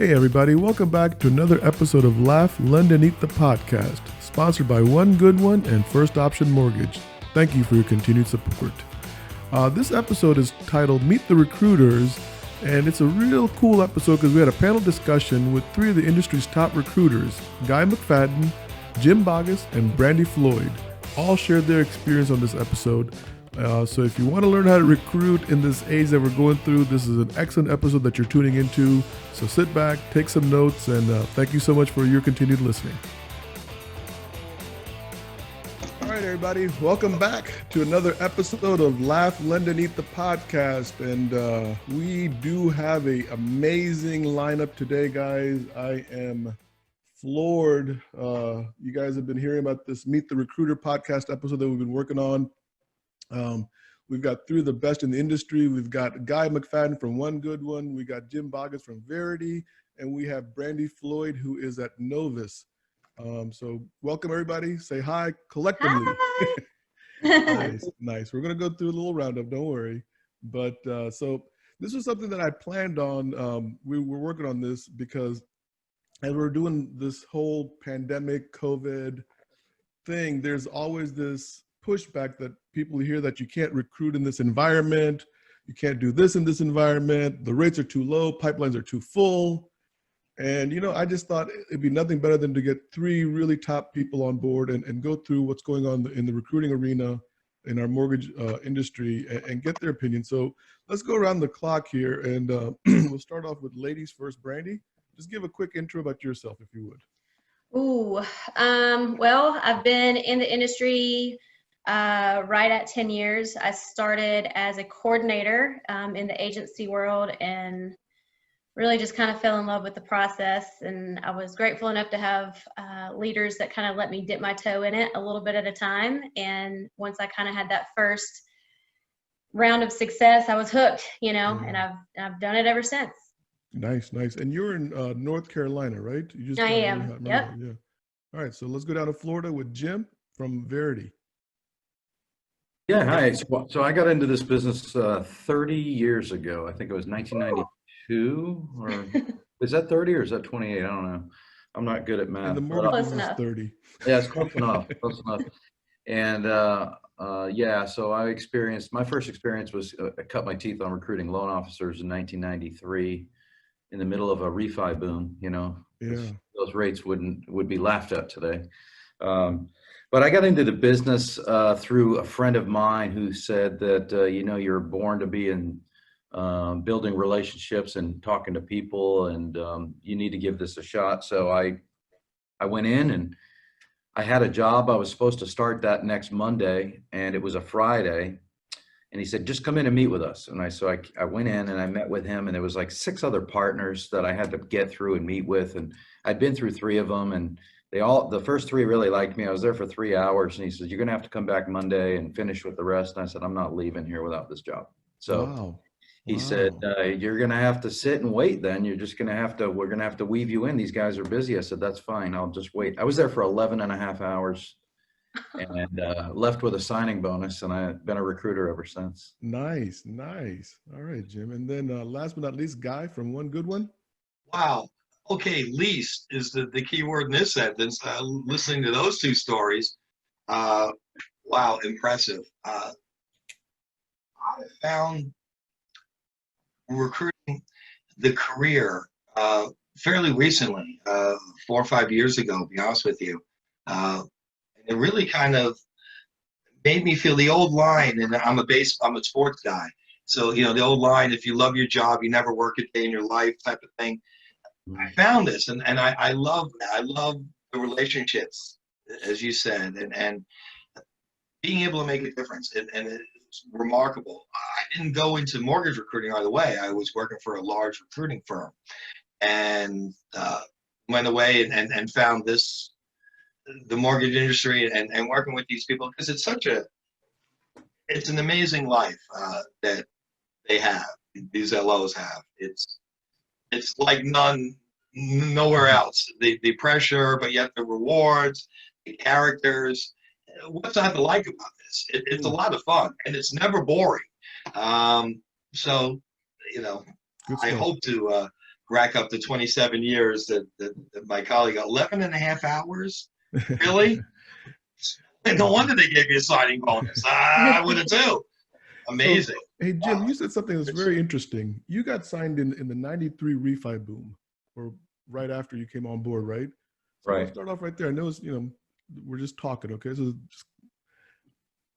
Hey everybody, welcome back to another episode of Laugh London Eat the Podcast, sponsored by One Good One and First Option Mortgage. Thank you for your continued support. This episode is titled Meet the Recruiters, and it's a real cool episode because we had a panel discussion with three of the industry's top recruiters, Guy McFadden, Jim Boggess, and Brandy Floyd. All shared their experience on this episode. So if you want to learn how to recruit in this age that we're going through, this is an excellent episode that you're tuning into. So sit back, take some notes, and thank you so much for your continued listening. All right, everybody, welcome back to another episode of Laugh London Eat the Podcast. And we do have an amazing lineup today, guys. I am floored. You guys have been hearing about this Meet the Recruiter podcast episode that we've been working on. We've got three of the best in the industry. We've got Guy McFadden from One Good One. We got Jim Boggess from Verity, and we have Brandy Floyd, who is at Novus. So welcome everybody. Say hi collectively. Hi. Nice. We're going to go through a little roundup. Don't worry. But so this was something that I planned on. We were working on this because as we're doing this whole pandemic COVID thing, there's always this pushback that people hear that you can't recruit in this environment, you can't do this in this environment, the rates are too low, pipelines are too full. And, you know, I just thought it'd be nothing better than to get three really top people on board and go through what's going on in the recruiting arena in our mortgage industry and get their opinion. So let's go around the clock here, and we'll start off with ladies first. Brandy, just give a quick intro about yourself, if you would. Well, I've been in the industry right at 10 years. I started as a coordinator in the agency world and really just kind of fell in love with the process. And I was grateful enough to have leaders that kind of let me dip my toe in it a little bit at a time. And once I kind of had that first round of success, I was hooked, you know, and I've done it ever since. Nice. And you're in North Carolina, right? I am. Yep. Yeah. All right. So let's go down to Florida with Jim from Verity. Yeah, hi. So I got into this business 30 years ago. I think it was 1992, or is that 30 or is that 28? I don't know. I'm not good at math. And the mortgage business is 30. Yeah, it's close enough. Close enough. And yeah, so my first experience was I cut my teeth on recruiting loan officers in 1993 in the middle of a refi boom. You know, those rates would be laughed at today. But I got into the business through a friend of mine who said that, you know, you're born to be in building relationships and talking to people, and you need to give this a shot. So I went in and I had a job. I was supposed to start that next Monday, and it was a Friday. And he said, just come in and meet with us. And so I went in and I met with him, and there was like 6 other partners that I had to get through and meet with. And I'd been through 3 of them, and the first 3 really liked me. I was there for 3 hours, and he says, you're going to have to come back Monday and finish with the rest. And I said, I'm not leaving here without this job. So he said, you're going to have to sit and wait then. We're going to have to weave you in. These guys are busy. I said, that's fine. I'll just wait. I was there for 11 and a half hours and left with a signing bonus, and I've been a recruiter ever since. Nice. All right, Jim. And then last but not least, Guy from One Good One. Wow. Okay, least is the key word in this sentence. Listening to those 2 stories, wow, impressive. I found recruiting the career fairly recently, 4 or 5 years ago, to be honest with you. And it really kind of made me feel the old line, and I'm a sports guy. So, you know, the old line, if you love your job, you never work a day in your life type of thing. I found this, and I love that. I love the relationships, as you said, and being able to make a difference. And it's remarkable. I didn't go into mortgage recruiting right away. I was working for a large recruiting firm, and went away and found the mortgage industry and working with these people, because it's an amazing life that they have. These LOs have. It's like nowhere else. The pressure, but yet the rewards, the characters. What's not to like about this? It's a lot of fun, and it's never boring. So, you know, I hope to rack up the 27 years that my colleague, 11 and a half hours? Really? And no wonder they gave you a signing bonus. I would have too. Amazing. So, hey, Jim, Wow. you said something that's very interesting. You got signed in the 93 refi boom, or right after you came on board, right? So Right. I'll start off right there. I know it's, we're just talking, okay? So just,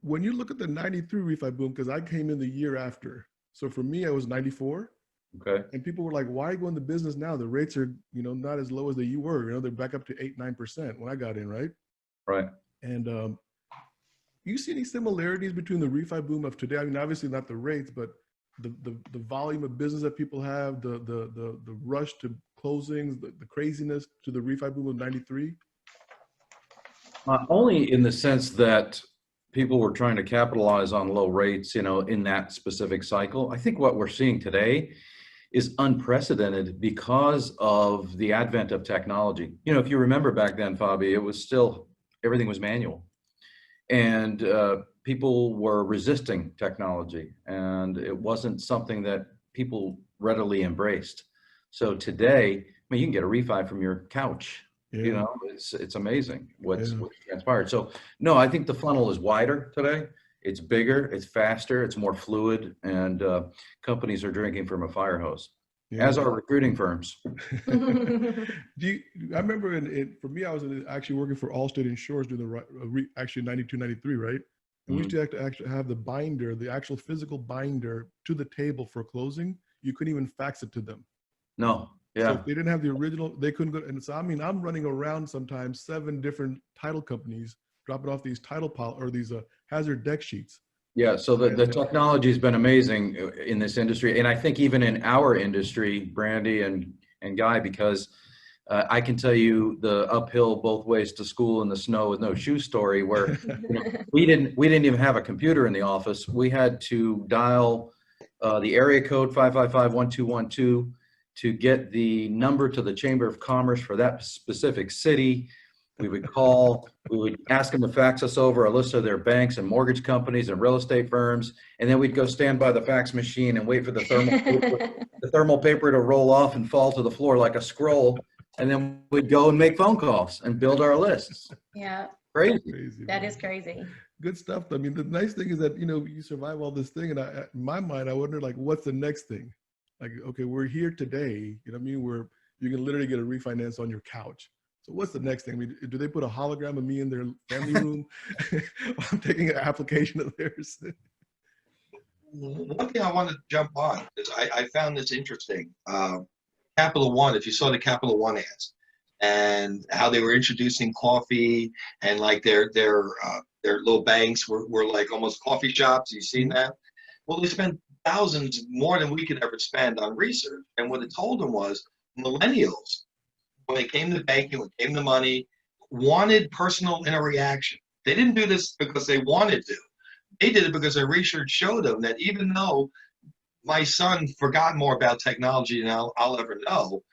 when you look at the 93 refi boom, because I came in the year after. So for me, I was 94. Okay. And people were like, why go into business now? The rates are, not as low as they were. They're back up to 8-9% when I got in, right? Right. And you see any similarities between the refi boom of today? I mean, obviously not the rates, but the volume of business that people have, the rush to closings, the craziness to the refi boom of 93? Only in the sense that people were trying to capitalize on low rates, in that specific cycle. I think what we're seeing today is unprecedented because of the advent of technology. If you remember back then, Fabi, it was still, everything was manual. And people were resisting technology, and it wasn't something that people readily embraced. So today, you can get a refi from your couch. Yeah. It's amazing what's Yeah. transpired. So no, I think the funnel is wider today. It's bigger, it's faster, it's more fluid, and companies are drinking from a fire hose, Yeah. as are recruiting firms. I remember for me, I was actually working for Allstate Insurance during actually 92, 93, right? And we used to have to actually have the binder, the actual physical binder to the table for closing. You couldn't even fax it to them. No, So yeah. if they didn't have the original, they couldn't go. And so, I'm running around sometimes 7 different title companies, dropping off these these hazard deck sheets. Yeah, so the technology has been amazing in this industry, and I think even in our industry, Brandy and Guy, because I can tell you the uphill both ways to school in the snow with no shoe story, where we didn't even have a computer in the office. We had to dial the area code 555-1212 to get the number to the Chamber of Commerce for that specific city. We would call, we would ask them to fax us over a list of their banks and mortgage companies and real estate firms. And then we'd go stand by the fax machine and wait for the thermal paper to roll off and fall to the floor like a scroll. And then we'd go and make phone calls and build our lists. Yeah. Crazy. That is crazy. Good stuff. I mean, the nice thing is that, you survive all this thing. And in my mind, I wonder, like, what's the next thing? Like, okay, we're here today. You know what I mean? You can literally get a refinance on your couch. So what's the next thing? I mean, do they put a hologram of me in their family room? I'm taking an application of theirs. One thing I want to jump on is I found this interesting. Capital One, if you saw the Capital One ads and how they were introducing coffee, and like their little banks were like almost coffee shops. You seen that? Well, they spent thousands more than we could ever spend on research. And what it told them was millennials, when it came to banking, when it came to money, wanted personal interaction. They didn't do this because they wanted to. They did it because their research showed them that even though my son forgot more about technology than I'll ever know,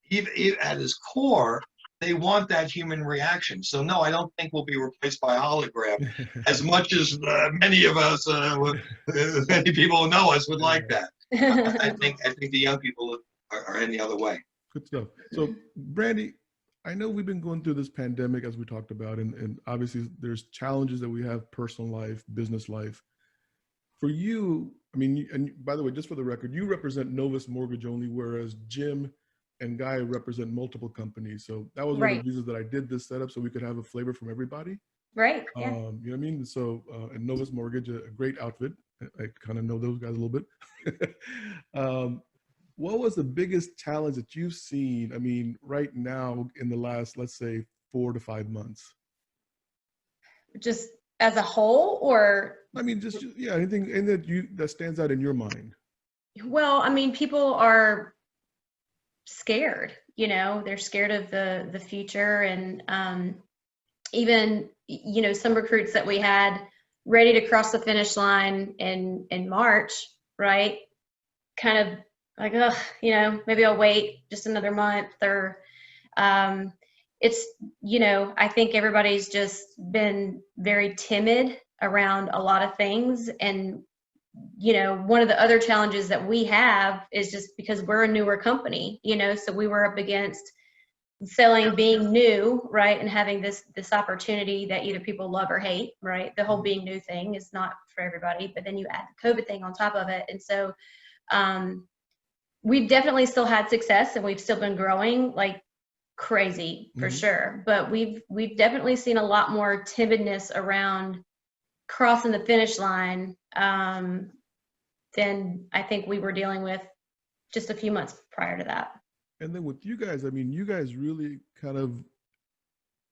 even at his core, they want that human reaction. So no, I don't think we'll be replaced by a hologram as much as many of us, many people who know us would like that. I think the young people are any other way. Good stuff. So, Brandy, I know we've been going through this pandemic, as we talked about, and obviously there's challenges that we have, personal life, business life. For you, I mean, and by the way, just for the record, you represent Novus Mortgage only, whereas Jim and Guy represent multiple companies. So that was one of the reasons that I did this setup, so we could have a flavor from everybody. Right. Yeah. You know what I mean? So, and Novus Mortgage, a great outfit. I kind of know those guys a little bit. What was the biggest challenge that you've seen, I mean, right now in the last, let's say, 4 to 5 months? Just as a whole, or? I mean, just, yeah, anything that stands out in your mind. Well, I mean, people are scared, they're scared of the future. And even, some recruits that we had ready to cross the finish line in March, right? Kind of like, oh, maybe I'll wait just another month, or it's, I think everybody's just been very timid around a lot of things. And you know, one of the other challenges that we have is just because we're a newer company, you know, so we were up against selling being new, right, and having this opportunity that either people love or hate, right? The whole being new thing is not for everybody, but then you add the COVID thing on top of it. And so we've definitely still had success, and we've still been growing like crazy for sure. But we've definitely seen a lot more timidness around crossing the finish line than I think we were dealing with just a few months prior to that. And then with you guys, I mean, you guys really kind of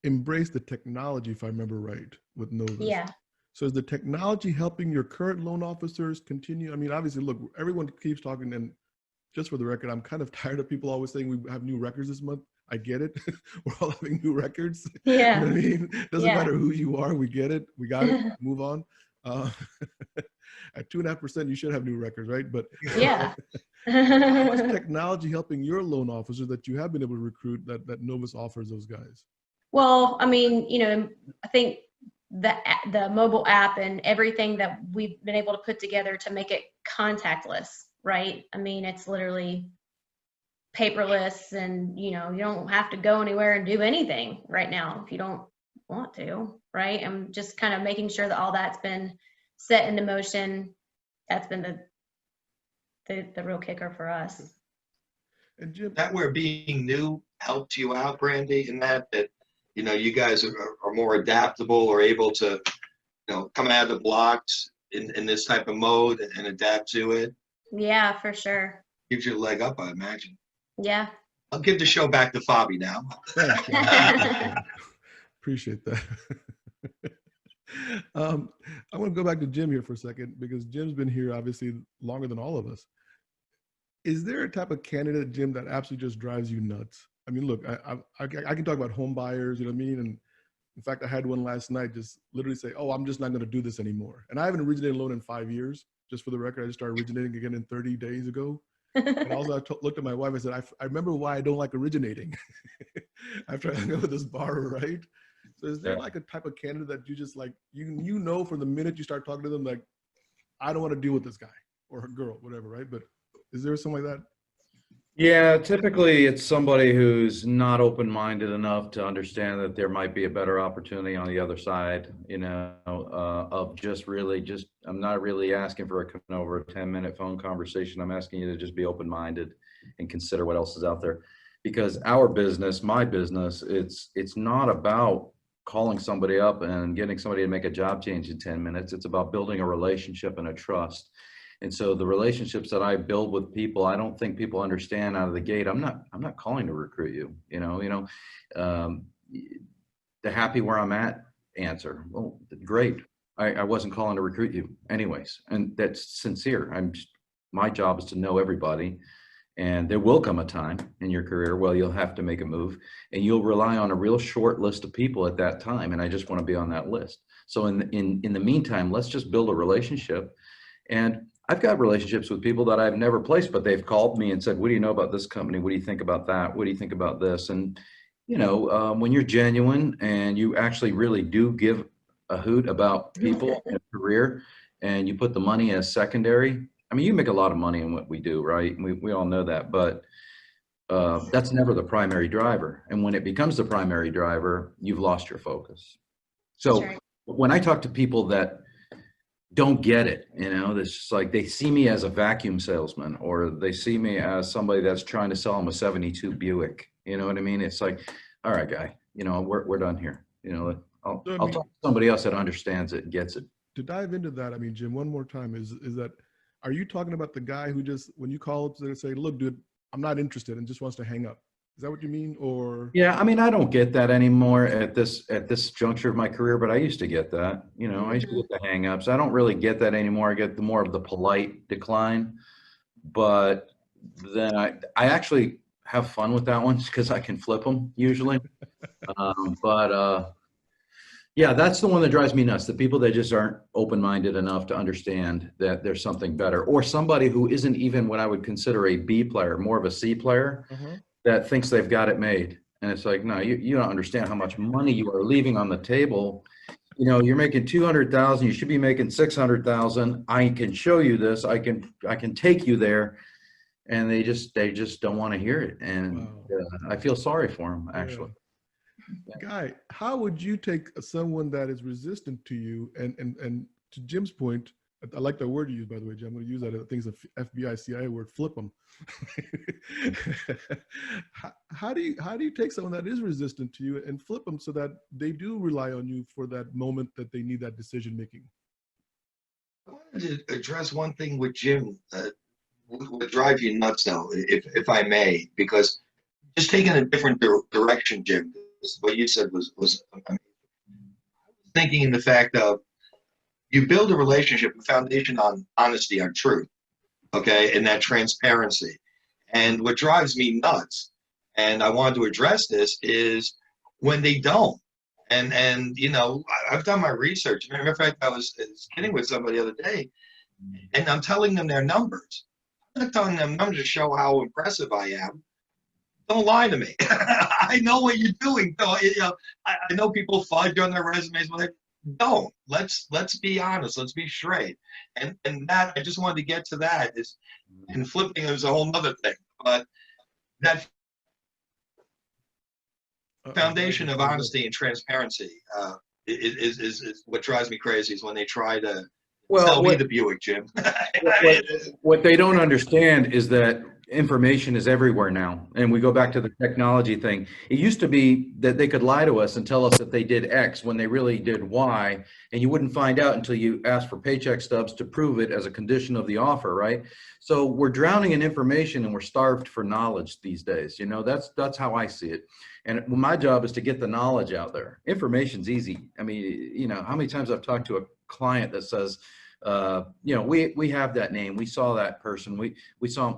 embrace the technology, if I remember right, with Novus. Yeah. So is the technology helping your current loan officers continue? I mean, obviously, look, everyone keeps talking, and just for the record, I'm kind of tired of people always saying we have new records this month. I get it. We're all having new records. Yeah. You know what I mean? Doesn't matter who you are. We get it. We got it. Move on. At 2.5%, you should have new records, right? But yeah. how is technology helping your loan officers that you have been able to recruit that Novus offers those guys? Well, I mean, you know, I think the mobile app and everything that we've been able to put together to make it contactless, right? I mean, it's literally paperless, and you know, you don't have to go anywhere and do anything right now if you don't want to, right? I'm just kind of making sure that all that's been set into motion. That's been the real kicker for us. And Jim, That where being new helped you out, Brandy, in that you know, you guys are more adaptable or able to, you know, come out of the blocks in this type of mode and adapt to it. Yeah, for sure. Gives you a leg up, I imagine. Yeah. I'll give the show back to Fabi now. Appreciate that. I want to go back to Jim here for a second, because Jim's been here obviously longer than all of us. Is there a type of candidate, Jim, that absolutely just drives you nuts? I mean, look, I can talk about home buyers, you know what I mean? And in fact, I had one last night just literally say, oh, I'm just not going to do this anymore. And I haven't originated a loan in 5 years. Just for the record, I just started originating again in 30 days ago. And also I looked at my wife, I said, I remember why I don't like originating after I hung out with this borrower, right? So is there like a type of candidate that you just like, you know, from the minute you start talking to them, like, I don't want to deal with this guy or girl, whatever, right? But is there something like that? Yeah, typically it's somebody who's not open-minded enough to understand that there might be a better opportunity on the other side, you know, of I'm not really asking for a 10-minute phone conversation. I'm asking you to just be open-minded and consider what else is out there. Because our business, my business, it's not about calling somebody up and getting somebody to make a job change in 10 minutes. It's about building a relationship and a trust. And so the relationships that I build with people, I don't think people understand out of the gate. I'm not calling to recruit you. The happy where I'm at answer. Well, great. I wasn't calling to recruit you anyways, and that's sincere. My job is to know everybody, and there will come a time in your career where you'll have to make a move, and you'll rely on a real short list of people at that time. And I just want to be on that list. So in the meantime, let's just build a relationship. And I've got relationships with people that I've never placed, but they've called me and said, what do you know about this company? What do you think about that? What do you think about this? And, when you're genuine and you actually really do give a hoot about people and career, and you put the money as secondary, I mean, you make a lot of money in what we do, right? We all know that, but that's never the primary driver. And when it becomes the primary driver, you've lost your focus. So when I talk to people that don't get it, it's just like they see me as a vacuum salesman, or they see me as somebody that's trying to sell them a 72 Buick. You know what I mean? It's like, all right, guy, we're done here. I'll talk to somebody else that understands it and gets it. To dive into that, I mean, Jim, one more time, is that, are you talking about the guy who just, when you call up, they say, look, dude, I'm not interested, and just wants to hang up? Is that what you mean? Or yeah, I mean, I don't get that anymore at this juncture of my career, but I used to get that. I used to get the hang-ups. I don't really get that anymore. I get the more of the polite decline. But then I actually have fun with that one because I can flip them usually. Yeah, that's the one that drives me nuts. The people that just aren't open-minded enough to understand that there's something better, or somebody who isn't even what I would consider a B player, more of a C player. That thinks they've got it made. And it's like, no, you don't understand how much money you are leaving on the table you know, you're making 200,000, you should be making 600,000. I can show you this. I can take you there. And they just don't want to hear it. And I feel sorry for them, actually. Yeah. Guy, how would you take someone that is resistant to you and to Jim's point, I like that word you use, by the way, Jim. I'm going to use that. I think it's a FBI, CIA word, flip them. how do you take someone that is resistant to you and flip them so that they do rely on you for that moment that they need that decision making? I wanted to address one thing with Jim. Would drive you nuts, though, if I may, because just taking a different direction, Jim. What you said was amazing. Thinking in the fact of you build a relationship, a foundation on honesty, on truth, okay, and that transparency. And what drives me nuts, and I wanted to address this, is when they don't. And you know, I've done my research. As a matter of fact, I was kidding with somebody the other day, and I'm telling them their numbers. I'm not telling them numbers to show how impressive I am. Don't lie to me. I know what you're doing. So, you know, I know people fudge on their resumes, but don't. Let's be honest. Let's be straight. And that I just wanted to get to that is, and flipping is a whole nother thing. But that foundation of honesty and transparency is what drives me crazy. Is when they try to sell me the Buick, Jim. What they don't understand is that information is everywhere now. And we go back to the technology thing. It used to be that they could lie to us and tell us that they did X when they really did Y, and you wouldn't find out until you asked for paycheck stubs to prove it as a condition of the offer, right? So we're drowning in information and we're starved for knowledge these days. You know, that's how I see it. And my job is to get the knowledge out there. Information's easy. I mean, you know, how many times I've talked to a client that says, you know, we have that name, we saw that person, we saw him.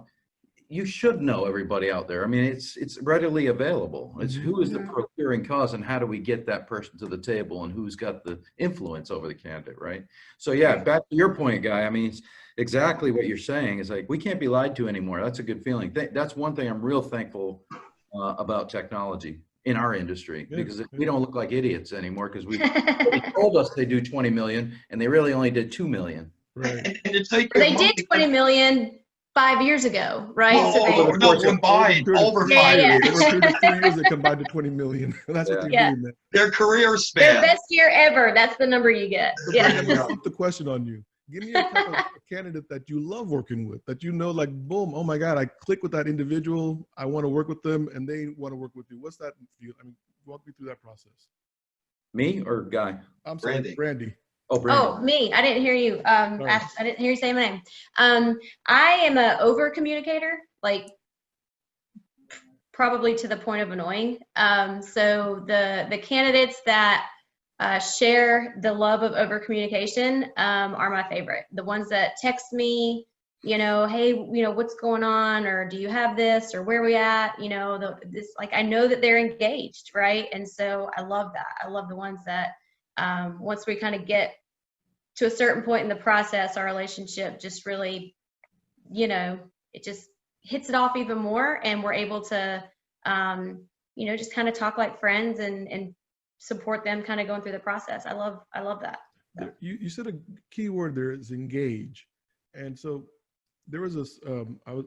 You should know everybody out there. I mean, it's readily available. It's who is the procuring cause and how do we get that person to the table and who's got the influence over the candidate, right? So yeah, back to your point, Guy. I mean, it's exactly what you're saying. Is like, we can't be lied to anymore. That's a good feeling. That's one thing I'm real thankful about technology in our industry, because we don't look like idiots anymore, because they told us they do 20 million and they really only did 2 million. Right. And it's like They did 20 million 5 years ago, right? No, combined over 5 years. Over 2 to 3 years, they combined to 20 million. That's what they're doing. Man. Their career span. Their best year ever. That's the number you get. I'm gonna flip the question on you. Give me a type of candidate that you love working with, that you know, like, boom, oh my God, I click with that individual. I want to work with them, and they want to work with you. What's that for you? I mean, walk me through that process. Me or Guy? I'm sorry, Brandy. Oh, Brandy. Oh, me. I didn't hear you. I didn't hear you say my name. I am a over communicator, like probably to the point of annoying. So the candidates that share the love of over communication are my favorite. The ones that text me, you know, hey, you know, what's going on, or do you have this, or where are we at, you know, this, like, I know that they're engaged, right? And so I love that. I love the ones that once we kind of get to a certain point in the process, our relationship just really, you know, it just hits it off even more, and we're able to, you know, just kind of talk like friends and support them kind of going through the process. I love that. You said a key word there is engage. And so there was this, I think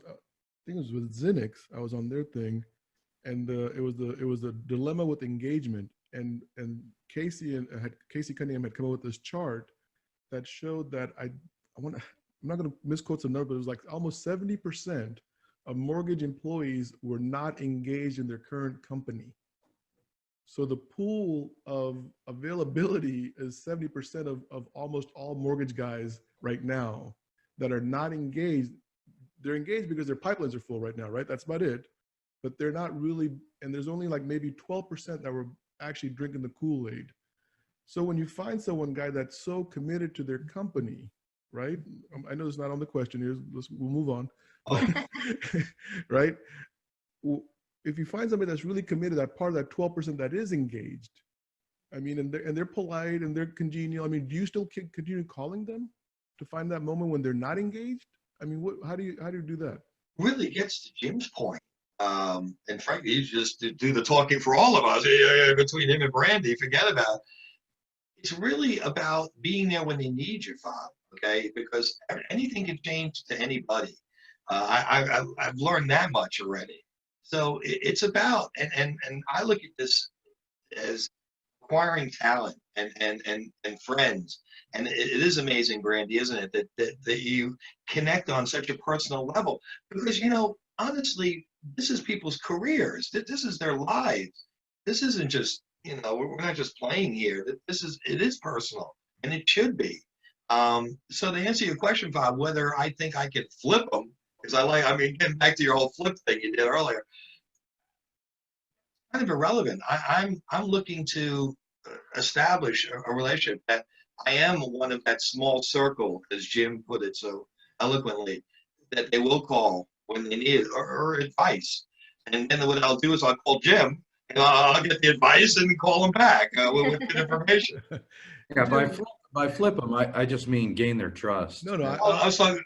it was with Zinix, I was on their thing, and it was a dilemma with engagement. And Casey Cunningham had come up with this chart that showed that I'm not going to misquote some number, but it was like almost 70% of mortgage employees were not engaged in their current company. So the pool of availability is 70% of almost all mortgage guys right now that are not engaged. They're engaged because their pipelines are full right now, right? That's about it. But they're not really, and there's only like maybe 12% that were actually drinking the Kool-Aid. So when you find someone, Guy, that's so committed to their company, right? I know it's not on the question here. We'll move on. Right? If you find somebody that's really committed, that part of that 12% that is engaged, I mean, and they're polite and they're congenial. I mean, do you still continue calling them to find that moment when they're not engaged? I mean, how do you do that? Really gets to Jim's point. And frankly, he's just to do the talking for all of us between him and Brandy. Forget about it. it's really about being there when they need you, Bob. Okay, because anything can change to anybody. I've learned that much already. So it's about, and I look at this as acquiring talent and friends. And it is amazing, Brandy, isn't it, that you connect on such a personal level? Because, honestly, this is people's careers. This is their lives. This isn't just, we're not just playing here. It is personal, and it should be. So to answer your question, Bob, whether I think I can flip them, because getting back to your whole flip thing you did earlier, kind of irrelevant. I'm looking to establish a relationship that I am one of that small circle, as Jim put it so eloquently, that they will call when they need it or advice. And then what I'll do is I'll call Jim and I'll get the advice and call him back with good information. Yeah, by flip them, I just mean gain their trust. No,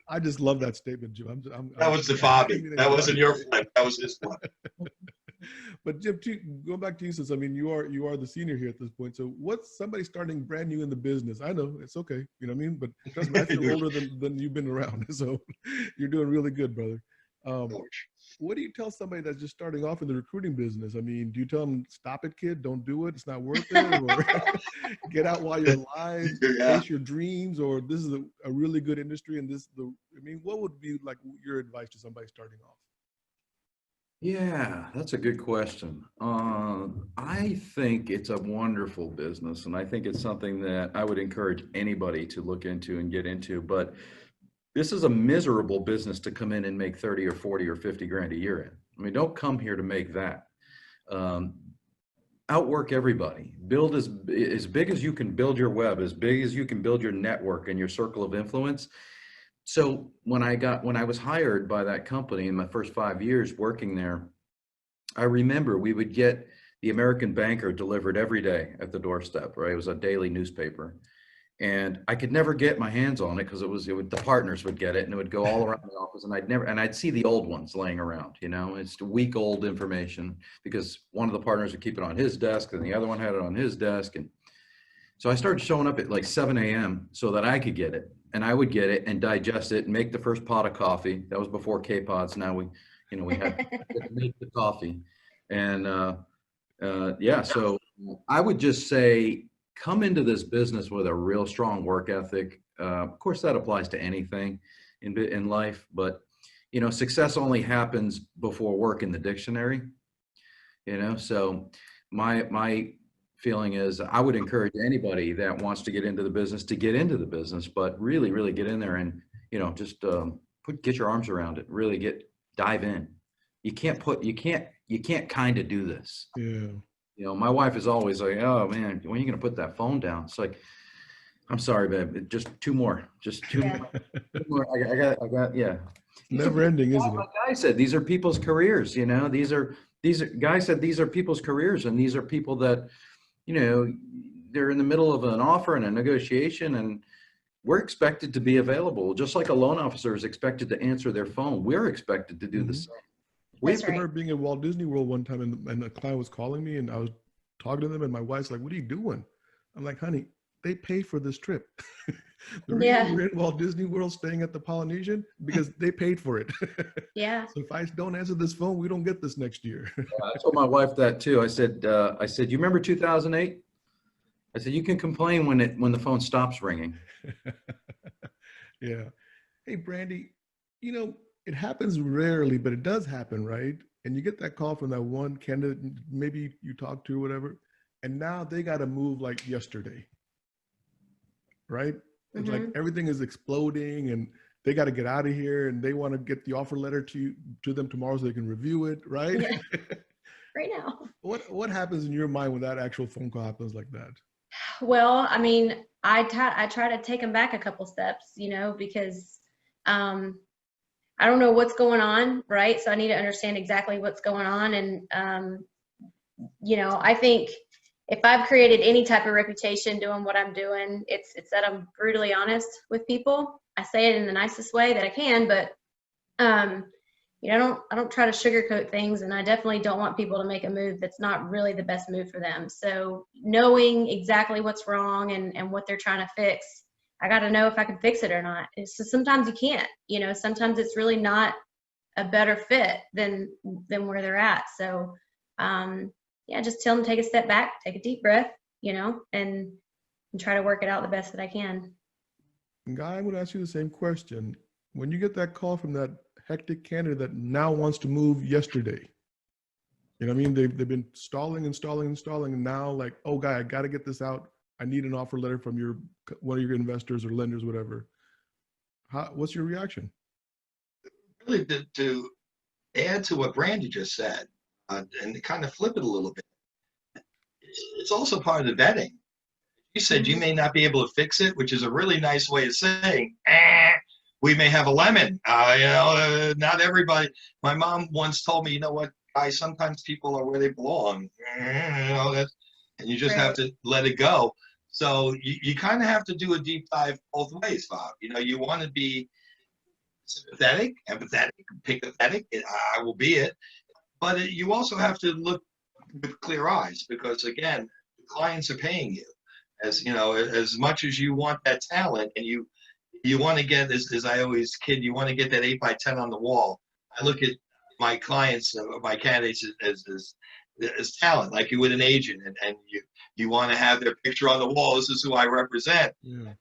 I just love that statement, Jim. That was the Bobby. That wasn't your flip. That was his flip. But Jim, going back to you, since you are the senior here at this point. So what's somebody starting brand new in the business? I know it's okay, you know what I mean. But trust me, I feel older than you've been around, so you're doing really good, brother. What do you tell somebody that's just starting off in the recruiting business? I mean, do you tell them, stop it, kid, don't do it, it's not worth it, or get out while you're alive, chase your dreams, or this is a really good industry, and what would be like your advice to somebody starting off? Yeah, that's a good question. I think it's a wonderful business, and I think it's something that I would encourage anybody to look into and get into. But this is a miserable business to come in and make 30 or 40 or 50 grand a year in. I mean, don't come here to make that. Outwork everybody. Build as big as you can build your web, as big as you can build your network and your circle of influence. So when I was hired by that company in my first 5 years working there, I remember we would get the American Banker delivered every day at the doorstep, right? It was a daily newspaper. And I could never get my hands on it because the partners would get it and it would go all around the office, and I'd see the old ones laying around, it's week old information because one of the partners would keep it on his desk and the other one had it on his desk. And so I started showing up at like 7 a.m. so that I could get it, and I would get it and digest it and make the first pot of coffee. That was before K-Pods. Now we had to make the coffee. And so I would just say, come into this business with a real strong work ethic. Of course, that applies to anything in life, but success only happens before work in the dictionary. So my feeling is I would encourage anybody that wants to get into the business to get into the business, but really, really get in there and just get your arms around it. Really dive in. You can't kind of do this. Yeah. My wife is always like, "Oh man, when are you going to put that phone down?" It's like, I'm sorry, babe, just two more. I got, yeah. Never ending, isn't it? Like I said, these are people's careers, guys said these are people's careers, and these are people that, they're in the middle of an offer and a negotiation, and we're expected to be available. Just like a loan officer is expected to answer their phone, we're expected to do the same. I remember being in Walt Disney World one time, and a client was calling me, and I was talking to them, and my wife's like, "What are you doing?" I'm like, "Honey, they pay for this trip. The reason we're in Walt Disney World staying at the Polynesian, because they paid for it." Yeah. So if I don't answer this phone, we don't get this next year. I told my wife that too. I said, "You remember 2008?" I said, "You can complain when the phone stops ringing." Yeah. Hey, Brandy, it happens rarely, but it does happen, right? And you get that call from that one candidate, maybe you talk to or whatever, and now they got to move like yesterday, right? Mm-hmm. It's like everything is exploding and they got to get out of here, and they want to get the offer letter to them tomorrow so they can review it, right? Yeah. Right now. What happens in your mind when that actual phone call happens like that? Well, I mean, I try to take them back a couple steps, because I don't know what's going on, right? So I need to understand exactly what's going on. And, I think if I've created any type of reputation doing what I'm doing, it's that I'm brutally honest with people. I say it in the nicest way that I can, but, I don't try to sugarcoat things, and I definitely don't want people to make a move that's not really the best move for them. So knowing exactly what's wrong and what they're trying to fix, I got to know if I can fix it or not. It's just, sometimes you can't, sometimes it's really not a better fit than where they're at. So yeah, just tell them to take a step back, take a deep breath, and try to work it out the best that I can. Guy, I'm going to ask you the same question. When you get that call from that hectic candidate that now wants to move yesterday, you know what I mean? They've been stalling, and now like, oh, Guy, I got to get this out. I need an offer letter from one of your investors or lenders, whatever. What's your reaction? Really, to add to what Brandy just said, and kind of flip it a little bit, it's also part of the vetting. You said you may not be able to fix it, which is a really nice way of saying, we may have a lemon. Not everybody. My mom once told me, you know what, guys, sometimes people are where they belong. And you just have to let it go. So you kind of have to do a deep dive both ways, Bob. You want to be sympathetic, empathetic, empathetic. I will be it. But you also have to look with clear eyes, because again, the clients are paying you. As much as you want that talent, and you want to get, as I always kid, you want to get that 8x10 on the wall. I look at my clients, my candidates as talent, like you would an agent, and you want to have their picture on the wall. This is who I represent. Yeah.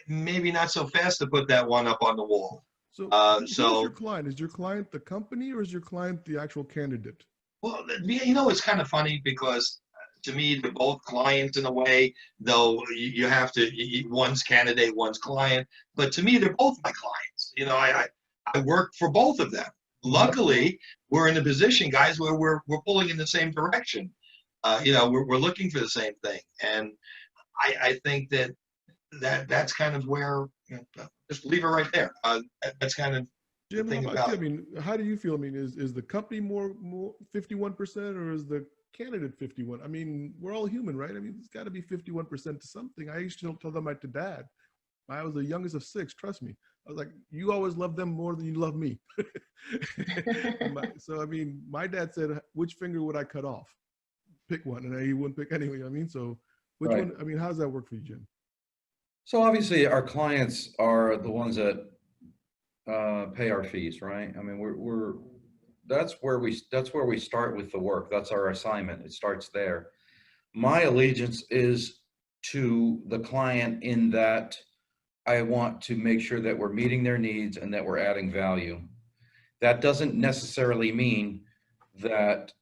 Maybe not so fast to put that one up on the wall. So who's your client? Is your client the company, or is your client the actual candidate? Well, it's kind of funny, because to me, they're both clients in a way, though you have to, one's candidate, one's client. But to me, they're both my clients. I work for both of them. Luckily, we're in a position, guys, where we're pulling in the same direction. We're looking for the same thing. And I think that's kind of where, just leave it right there. That's kind of Jim, the thing how about about you? I mean, how do you feel? I mean, is the company more 51%, or is the candidate 51? I mean, we're all human, right? I mean, it's got to be 51% to something. I used to tell them to dad. I was the youngest of 6. Trust me. I was like, you always love them more than you love me. So, I mean, my dad said, which finger would I cut off? Pick one. And he wouldn't pick anyway. I mean, so which one? I mean, how does that work for you, Jim? So obviously our clients are the ones that pay our fees, right? I mean, that's where we start with the work. That's our assignment. It starts there. My allegiance is to the client, in that I want to make sure that we're meeting their needs and that we're adding value. That doesn't necessarily mean that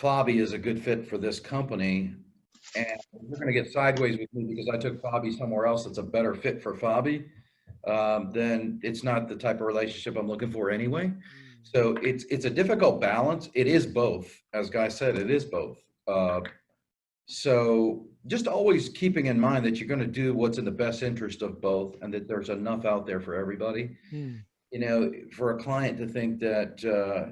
Fabi is a good fit for this company, and you're going to get sideways with me because I took Fabi somewhere else that's a better fit for Fabi. Then it's not the type of relationship I'm looking for anyway. So it's a difficult balance. It is both, as Guy said, it is both. So just always keeping in mind that you're going to do what's in the best interest of both, and that there's enough out there for everybody. For a client to think that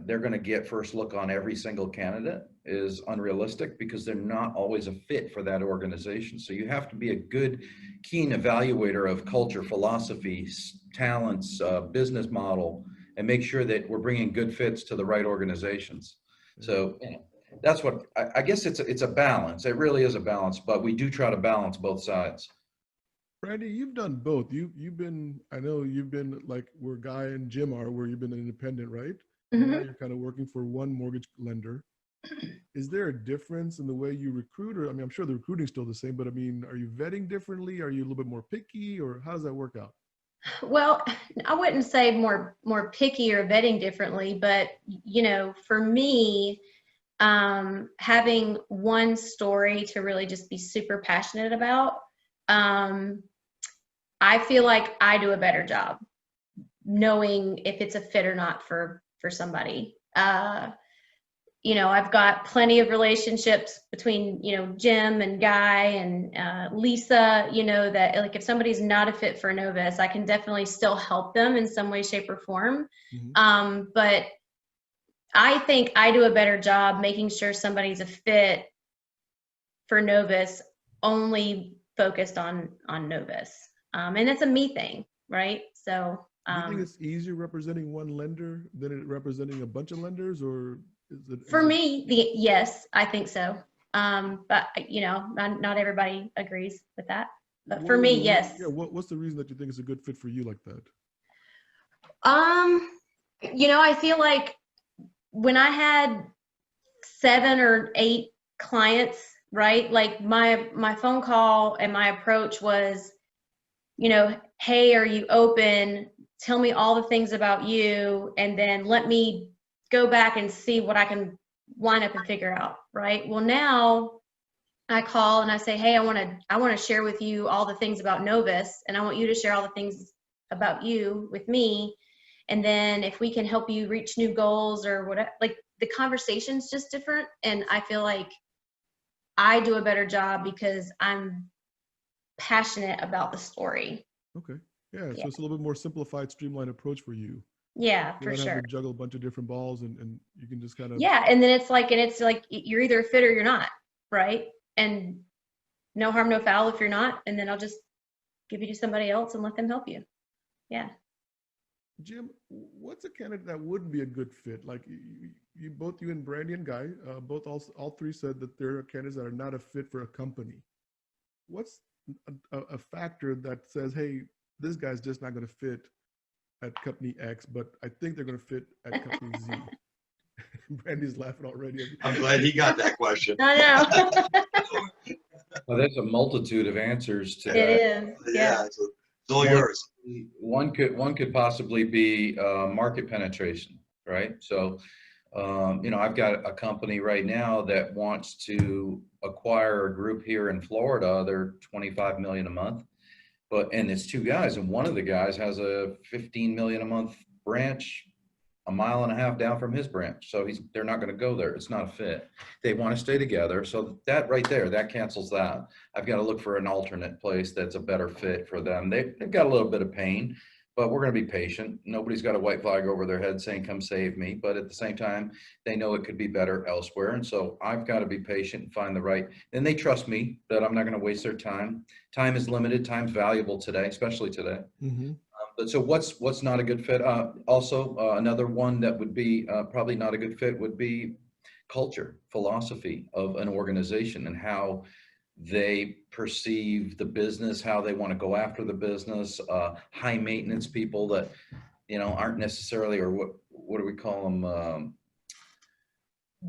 they're going to get first look on every single candidate is unrealistic, because they're not always a fit for that organization. So you have to be a good, keen evaluator of culture, philosophy, talents, business model, and make sure that we're bringing good fits to the right organizations. So that's what I guess it's a balance. It really is a balance, but we do try to balance both sides. Brandy, you've done both. You've been, I know you've been like where Guy and Jim are, where you've been an independent, right? Mm-hmm. Now you're kind of working for one mortgage lender. Is there a difference in the way you recruit? Or, I mean, I'm sure the recruiting's still the same, but I mean, are you vetting differently? Are you a little bit more picky, or how does that work out? Well, I wouldn't say more picky or vetting differently, but for me, having one story to really just be super passionate about, I feel like I do a better job knowing if it's a fit or not for somebody. I've got plenty of relationships between, Jim and Guy and Lisa, that like if somebody's not a fit for Novus, I can definitely still help them in some way, shape, or form. Mm-hmm. But I think I do a better job making sure somebody's a fit for Novus, only focused on Novus. And it's a me thing, right? So Do you think it's easier representing one lender than it representing a bunch of lenders, or For me, yes, I think so. But you know, not everybody agrees with that. But for me, yes. Yeah, what's the reason that you think it's a good fit for you like that? You know, I feel like when I had 7 or 8 clients, right? Like my phone call and my approach was, you know, hey, are you open? Tell me all the things about you, and then let me go back and see what I can line up and figure out, right? Well, now I call and I say, hey, I want to share with you all the things about Novus, and I want you to share all the things about you with me. And then if we can help you reach new goals or whatever, like the conversation's just different. And I feel like I do a better job because I'm passionate about the story. Okay. Yeah. So it's a little bit more simplified, streamlined approach for you. Yeah, You for don't sure. have to juggle a bunch of different balls, and you can just kind of. Yeah. And then it's like you're either a fit or you're not, right? And no harm, no foul if you're not. And then I'll just give you to somebody else and let them help you. Yeah. Jim, what's a candidate that wouldn't be a good fit? Like you and Brandy and Guy, all three said that there are candidates that are not a fit for a company. What's a factor that says, hey, this guy's just not going to fit at company X, but I think they're going to fit at company Z? Brandy's laughing already. I'm glad he got that question. I know. Well, there's a multitude of answers to It that. is. Yeah, it's all yours. One could possibly be market penetration, right? So, you know, I've got a company right now that wants to acquire a group here in Florida. They're 25 million a month, and it's 2 guys, and one of the guys has a 15 million a month branch a mile and a half down from his branch. So they're not going to go there. It's not a fit. They want to stay together. So that right there, that cancels that. I've got to look for an alternate place that's a better fit for them. They've got a little bit of pain, but we're going to be patient. Nobody's got a white flag over their head saying, come save me. But at the same time, they know it could be better elsewhere. And so I've got to be patient and find the right, and they trust me that I'm not going to waste their time. Time is limited. Time's valuable today, especially today. Mm-hmm. But so what's not a good fit? Also, another one that would be probably not a good fit would be culture, philosophy of an organization, and how they perceive the business, how they want to go after the business. High maintenance people that, you know, aren't necessarily, or what do we call them?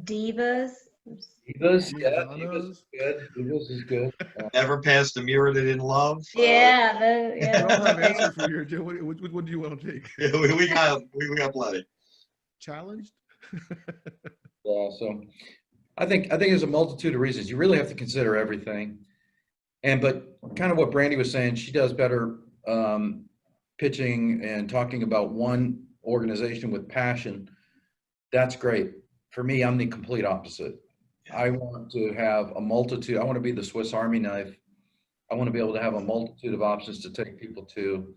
Divas. Divas, yeah, divas is good. Divas is good. Never passed the mirror they didn't love. Yeah. I don't have answers for you, Jim. What do you want to take? We got plenty. Challenged? Yeah, so I think there's a multitude of reasons. You really have to consider everything. But kind of what Brandy was saying, she does better pitching and talking about one organization with passion. That's great. For me, I'm the complete opposite. I want to have a multitude. I want to be the Swiss Army knife. I want to be able to have a multitude of options to take people to.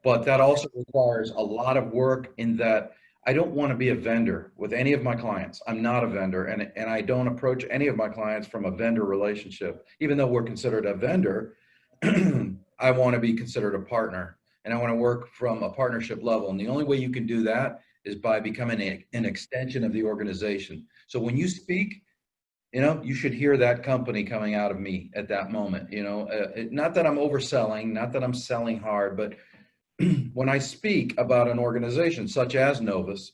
But that also requires a lot of work in that I don't want to be a vendor with any of my clients. I'm not a vendor, and I don't approach any of my clients from a vendor relationship. Even though we're considered a vendor, I want to be considered a partner, and I want to work from a partnership level. And the only way you can do that is by becoming an extension of the organization. So when you speak, you know, you should hear that company coming out of me at that moment. You know, not that I'm overselling, not that I'm selling hard, but when I speak about an organization such as Novus,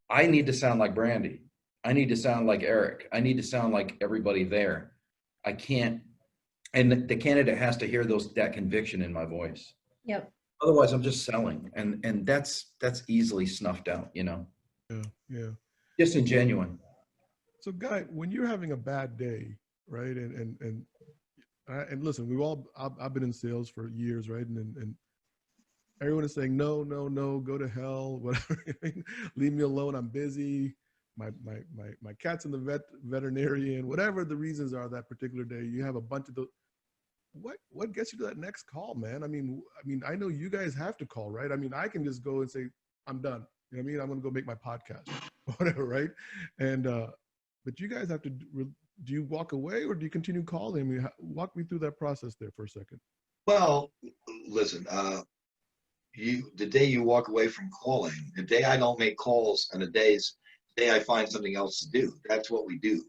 I need to sound like Brandy. I need to sound like Eric. I need to sound like everybody there. I can't, and the candidate has to hear that conviction in my voice. Yep. Otherwise, I'm just selling, and that's easily snuffed out. You know. Yeah. Disingenuine. So, Guy, when you're having a bad day, right? And listen, I've been in sales for years, right? And everyone is saying, no, go to hell, whatever. Leave me alone. I'm busy. My cat's in the veterinarian, whatever the reasons are that particular day. You have a bunch of those. What gets you to that next call, man? I mean, I know you guys have to call, right? I mean, I can just go and say, I'm done. You know what I mean? I'm going to go make my podcast or whatever, right? And, but you guys have to, do you walk away or do you continue calling? I mean, walk me through that process there for a second. Well, listen, the day you walk away from calling, the day I don't make calls, and the day I find something else to do. That's what we do.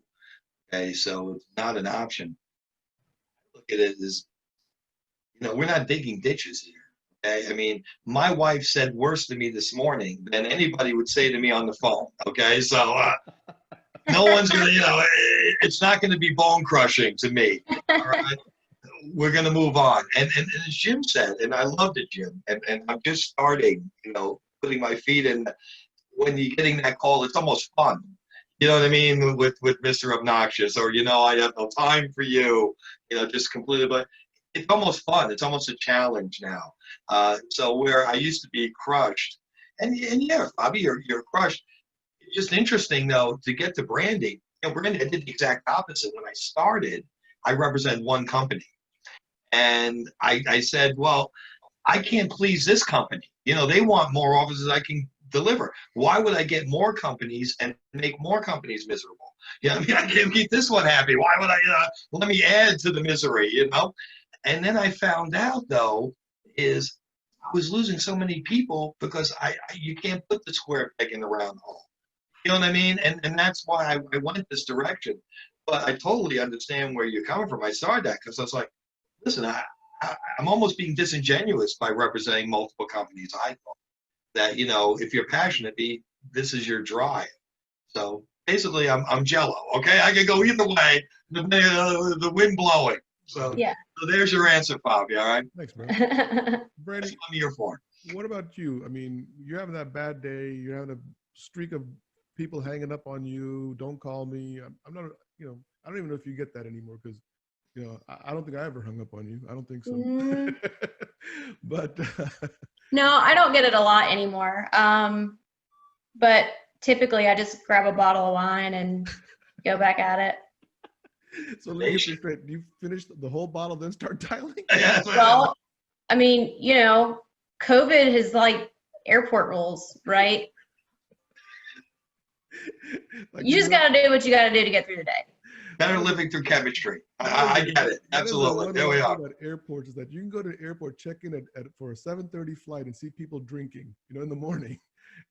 Okay, so it's not an option. Look at it as, we're not digging ditches here. Okay, I mean, my wife said worse to me this morning than anybody would say to me on the phone. Okay, so no one's gonna, it's not gonna be bone crushing to me. All right, we're gonna move on. And as Jim said, and I loved it, Jim. And I'm just starting, putting my feet in. When you're getting that call, it's almost fun. You know what I mean? With Mr. Obnoxious, or I have no time for you. Just completely. But it's almost fun. It's almost a challenge now. So where I used to be crushed, and yeah, Bobby, you're crushed. It's just interesting though to get to branding. Branding, I did the exact opposite. When I started, I represent one company, and I said, well, I can't please this company. They want more offices I can deliver. Why would I get more companies and make more companies miserable? I can't keep this one happy. Why would I? Let me add to the misery. And then I found out though is I was losing so many people because you can't put the square peg in the round hole. You know what I mean? And that's why I went this direction. But I totally understand where you're coming from. I started that because I was like, listen, I'm almost being disingenuous by representing multiple companies. I thought that, if you're passionate, this is your drive. So basically, I'm Jello. Okay, I can go either way. The wind blowing. So Yeah. So there's your answer, Bobby. All right. Thanks, man. Brady, That's what I'm here for. what about you? I mean, you're having that bad day. You're having a streak of people hanging up on you. Don't call me. I'm not. I don't even know if you get that anymore because, I don't think I ever hung up on you. I don't think so. But No, I don't get it a lot anymore. But typically I just grab a bottle of wine and go back at it. so let me get this straight. You finish the whole bottle, then start dialing? Well, I mean, COVID is like airport rules, right? You just got to do what you got to do to get through the day. Better living through chemistry. I get it. Absolutely. There we are. About airports is that you can go to the airport, check in for a 7:30 flight and see people drinking, in the morning.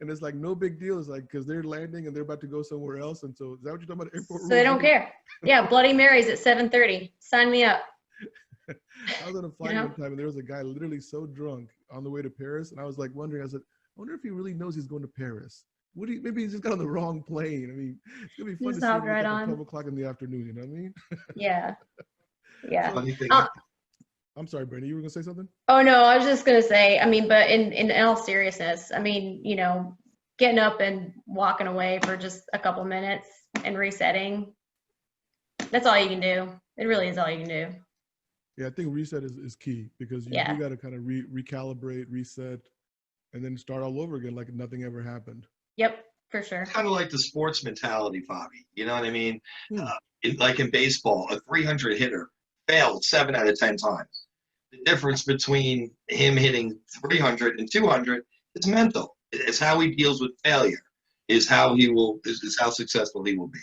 And it's like no big deal. It's like because they're landing and they're about to go somewhere else. And so is that what you're talking about? Airport rules? So they don't care. Yeah, Bloody Marys at 7:30. Sign me up. I was on a flight one time and there was a guy literally so drunk on the way to Paris. And I was like wondering, I said, I wonder if he really knows he's going to Paris. Maybe he just got on the wrong plane. I mean, it's gonna be fun to see him right at 12 o'clock in the afternoon. You know what I mean? Yeah. Yeah. I'm sorry, Brandon. You were gonna say something? Oh no, I was just gonna say. I mean, but in all seriousness, I mean, getting up and walking away for just a couple minutes and resetting. That's all you can do. It really is all you can do. Yeah, I think reset is key because you got to kind of recalibrate, reset, and then start all over again like nothing ever happened. Yep, for sure. Kind of like the sports mentality, Bobby. You know what I mean? Like in baseball, a 300 hitter failed 7 out of 10 times. The difference between him hitting 300 and 200 is mental. It's how he deals with failure. Is how successful he will be.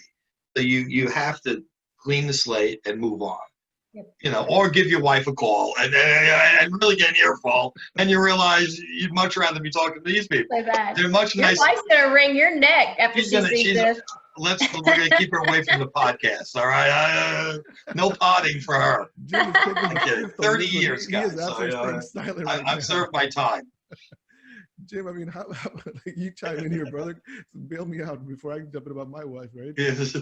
So you have to clean the slate and move on. Yep. Or give your wife a call and really get an earful, and you realize you'd much rather be talking to these people. So bad. They're much nicer. Your wife's gonna wring your neck after she sees this. We're gonna keep her away from the podcast. All right, no potting for her. 30 years, guys. I've served my time. Jim, I mean, how you chime in here, brother? Bail me out before I can jump in about my wife, right? Yes.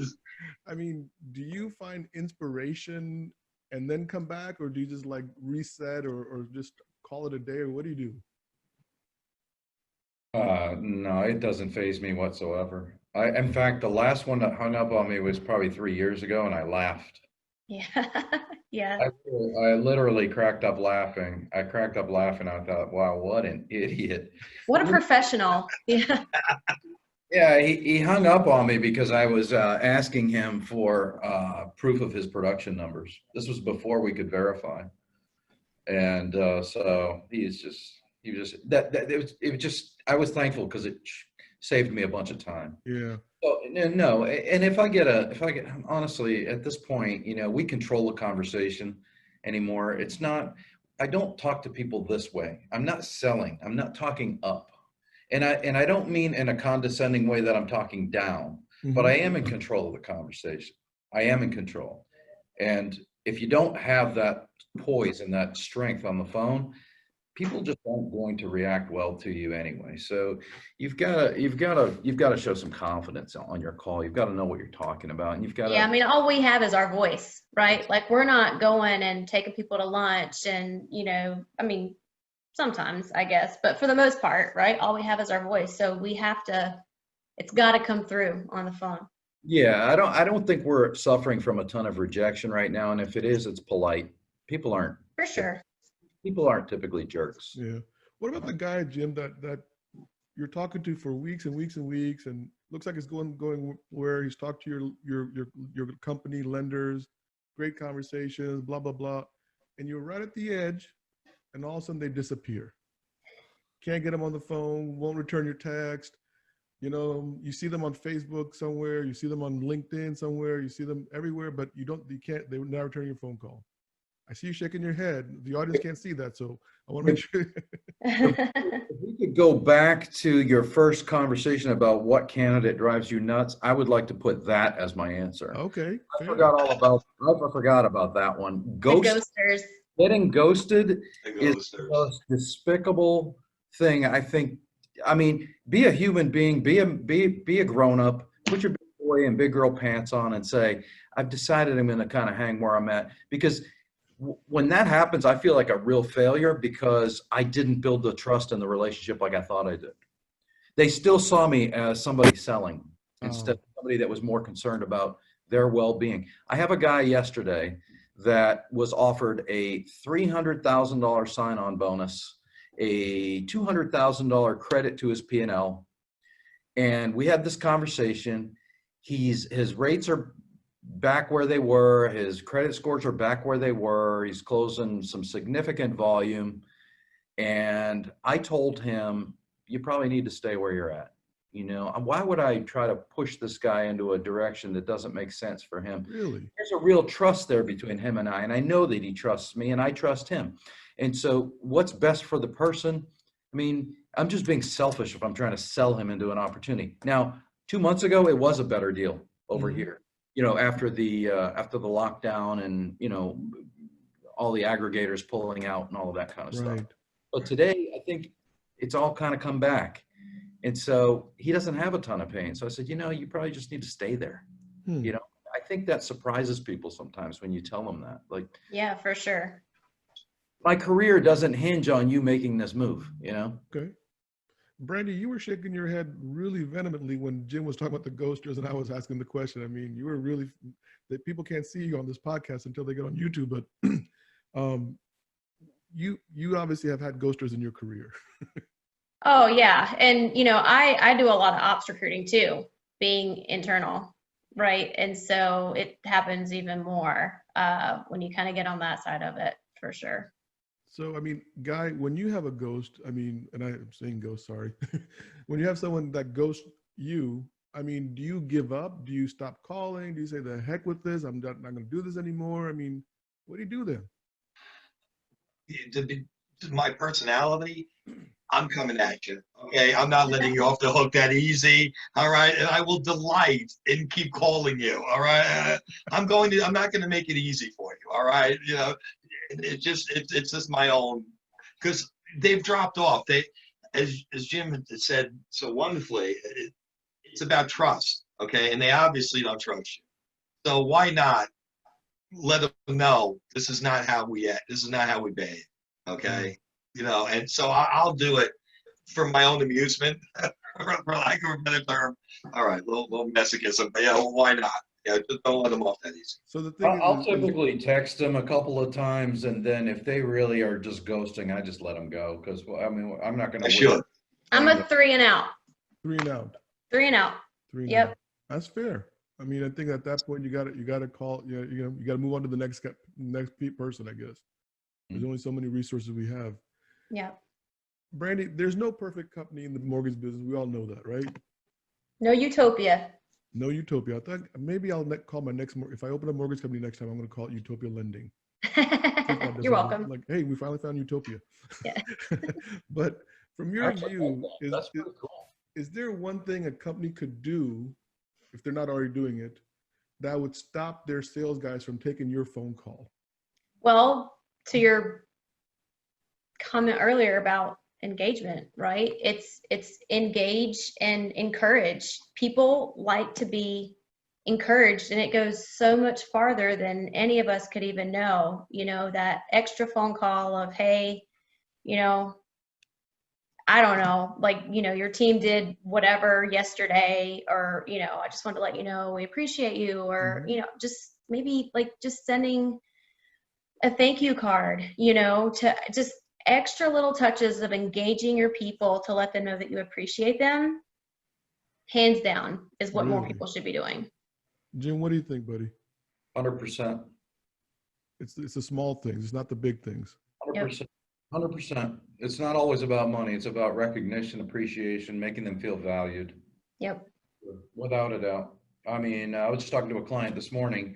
I mean, do you find inspiration and then come back, or do you just like reset or just call it a day, or what do you do? No, it doesn't faze me whatsoever. In fact, the last one that hung up on me was probably 3 years ago, and I laughed. Yeah, yeah. I literally cracked up laughing. I thought, wow, what an idiot. What a professional. Yeah. Yeah, he hung up on me because I was asking him for proof of his production numbers. This was before we could verify. And so I was thankful because it saved me a bunch of time. Yeah. So, no, and if I get honestly, at this point, we control the conversation anymore. It's not, I don't talk to people this way. I'm not selling. I'm not talking up. And I don't mean in a condescending way that I'm talking down, but I am in control of the conversation. I am in control. And if you don't have that poise and that strength on the phone, people just aren't going to react well to you anyway. So you've got to show some confidence on your call. You've got to know what you're talking about, and you've got to. Yeah, I mean, all we have is our voice, right? Like, we're not going and taking people to lunch and, I mean, sometimes, I guess, but for the most part, right? All we have is our voice. So it's got to come through on the phone. Yeah, I don't think we're suffering from a ton of rejection right now, and if it is, it's polite. People aren't. For sure. People aren't typically jerks. Yeah. What about the guy, Jim, that you're talking to for weeks and weeks and weeks, and looks like it's going where he's talked to your company, lenders, great conversations, blah blah blah, and you're right at the edge, and all of a sudden they disappear. Can't get them on the phone, won't return your text. You see them on Facebook somewhere, you see them on LinkedIn somewhere, you see them everywhere, but they will not return your phone call. I see you shaking your head. The audience can't see that, so I want to make sure. If we could go back to your first conversation about what candidate drives you nuts, I would like to put that as my answer. Okay. I forgot about that one. Ghosters. Getting ghosted is the most despicable thing, I think. I mean, be a human being, be a grown up, put your big boy and big girl pants on and say, I've decided I'm going to kind of hang where I'm at. Because when that happens, I feel like a real failure because I didn't build the trust in the relationship like I thought I did. They still saw me as somebody selling instead of somebody that was more concerned about their well-being. I have a guy yesterday that was offered a $300,000 sign-on bonus, a $200,000 credit to his P&L. And we had this conversation. His rates are back where they were. His credit scores are back where they were. He's closing some significant volume. And I told him, you probably need to stay where you're at. Why would I try to push this guy into a direction that doesn't make sense for him? Really? There's a real trust there between him and I know that he trusts me and I trust him. And so what's best for the person? I mean, I'm just being selfish if I'm trying to sell him into an opportunity. Now, 2 months ago, it was a better deal over here, after the lockdown and, all the aggregators pulling out and all of that kind of stuff. But today, I think it's all kind of come back. And so he doesn't have a ton of pain. So I said, you probably just need to stay there. I think that surprises people sometimes when you tell them that. Like, yeah, for sure. My career doesn't hinge on you making this move, Okay. Brandy, you were shaking your head really vehemently when Jim was talking about the ghosters and I was asking the question. I mean, you were really, that people can't see you on this podcast until they get on YouTube, but you obviously have had ghosters in your career. Oh yeah. And I do a lot of ops recruiting too, being internal, right? And so it happens even more when you kind of get on that side of it, for sure. So, I mean, Guy, when you have a ghost, I mean, and I'm saying ghost, sorry. When you have someone that ghosts you, I mean, do you give up? Do you stop calling? Do you say, the heck with this? I'm not going to do this anymore? I mean, what do you do then? My personality, I'm coming at you. Okay, I'm not letting you off the hook that easy. All right, and I will delight in keep calling you. All right, I'm not going to make it easy for you. All right, it's just my own, because they've dropped off. As Jim had said so wonderfully, it's about trust. Okay, and they obviously don't trust you. So why not let them know this is not how we act. This is not how we behave. Okay, and so I'll do it for my own amusement, for lack of a better term. All right, little masochism, but why not? Just don't let them off that easy. So the thing I'll typically text them a couple of times, and then if they really are just ghosting, I just let them go, because I'm not going to. Sure. I'm a 3 and out. 3 and out. 3 and out. 3 and Yep. out. That's fair. I mean, I think at that point you got to call. You got to move on to the next person. I guess there's only so many resources we have. Yeah. Brandy, there's no perfect company in the mortgage business. We all know that, right? No utopia. No utopia. I thought maybe I'll call my next, if I open a mortgage company next time, I'm going to call it Utopia Lending. Take that, You're designer. welcome. Like, hey, we finally found utopia. Yeah. But from your Actually, view, that's pretty cool. is there one thing a company could do, if they're not already doing it, that would stop their sales guys from taking your phone call? Well, to your comment earlier about engagement, right? It's engage and encourage. People like to be encouraged, and it goes so much farther than any of us could even know. You know, that extra phone call of, hey, you know, I don't know, like, you know, your team did whatever yesterday, or, you know, I just wanted to let you know we appreciate you, or, you know, just maybe like just sending a thank you card, you know, to just extra little touches of engaging your people to let them know that you appreciate them, hands down, is what more Really? people should be doing. Jim, what do you think, buddy? 100%. It's the small things. It's not the big things. 100%. 100%. It's not always about money. It's about recognition, appreciation, making them feel valued. Yep. Without a doubt. I mean, I was just talking to a client this morning.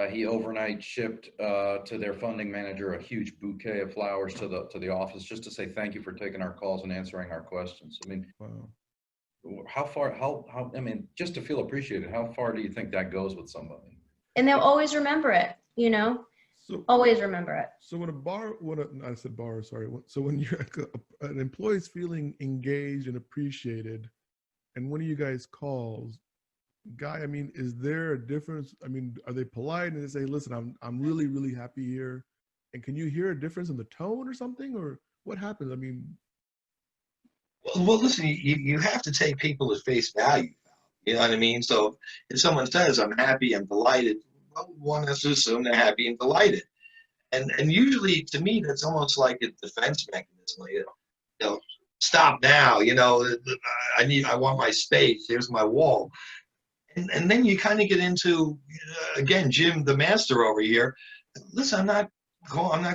He overnight shipped to their funding manager a huge bouquet of flowers to the office, just to say thank you for taking our calls and answering our questions. I mean, Wow. I mean, just to feel appreciated, how far do you think that goes with somebody? And they'll always remember it, you know, So always remember it. So I said bar, sorry. So when an employee is feeling engaged and appreciated, and one of you guys calls, Guy, I mean, is there a difference? I mean, are they polite and they say, listen, I'm really, really happy here. And can you hear a difference in the tone or something? Or what happens? I mean, Well, listen, you have to take people at face value. You know what I mean? So if someone says, I'm happy, I'm delighted, well, one has to assume they're happy and delighted. And usually, to me, that's almost like a defense mechanism. Like, you know, stop now. You know, I want my space. Here's my wall. And then you kind of get into, again, Jim, the master over here. Listen, I'm not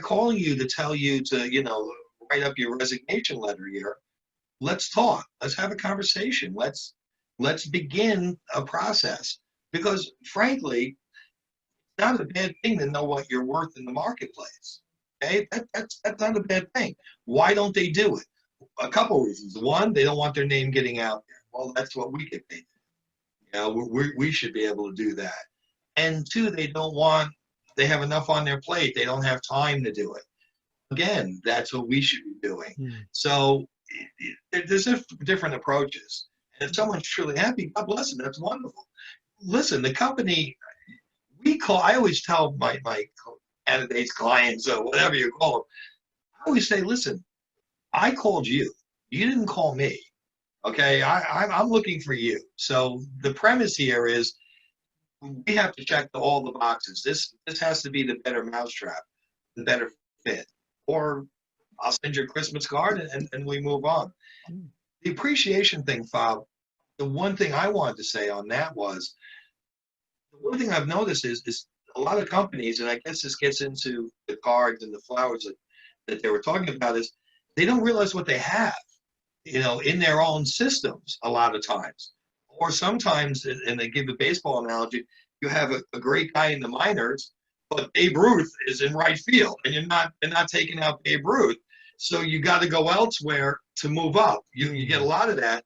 calling you to tell you to, you know, write up your resignation letter here. Let's talk. Let's have a conversation. Let's begin a process. Because frankly, it's not a bad thing to know what you're worth in the marketplace. Okay, that's not a bad thing. Why don't they do it? A couple reasons. One, they don't want their name getting out there. Well, that's what we get paid. You know, we should be able to do that. And two, they have enough on their plate. They don't have time to do it. Again, that's what we should be doing. So there's different approaches. And if someone's truly happy, God bless them. That's wonderful. Listen, the company I always tell my candidates, clients, or whatever you call them, I always say, listen, I called you. You didn't call me. Okay, I'm looking for you. So the premise here is we have to check all the boxes. This has to be the better mousetrap, the better fit. Or I'll send you a Christmas card and we move on. The appreciation thing, Fab, the one thing I wanted to say on that was, the one thing I've noticed is a lot of companies, and I guess this gets into the cards and the flowers that they were talking about, is they don't realize what they have, you know, in their own systems a lot of times. Or sometimes, and they give a baseball analogy, you have a great guy in the minors, but Babe Ruth is in right field, and they're not taking out Babe Ruth. So you got to go elsewhere to move up. You get a lot of that.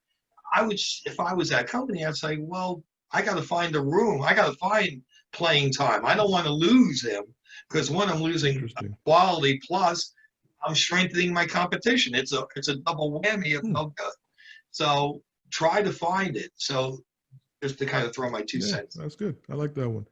If I was that company, I'd say, well, I got to find a room. I got to find playing time. I don't want to lose him because one, I'm losing quality, plus I'm strengthening my competition. It's a double whammy of no good. So try to find it. So just to kind of throw my two cents. That's good. I like that one.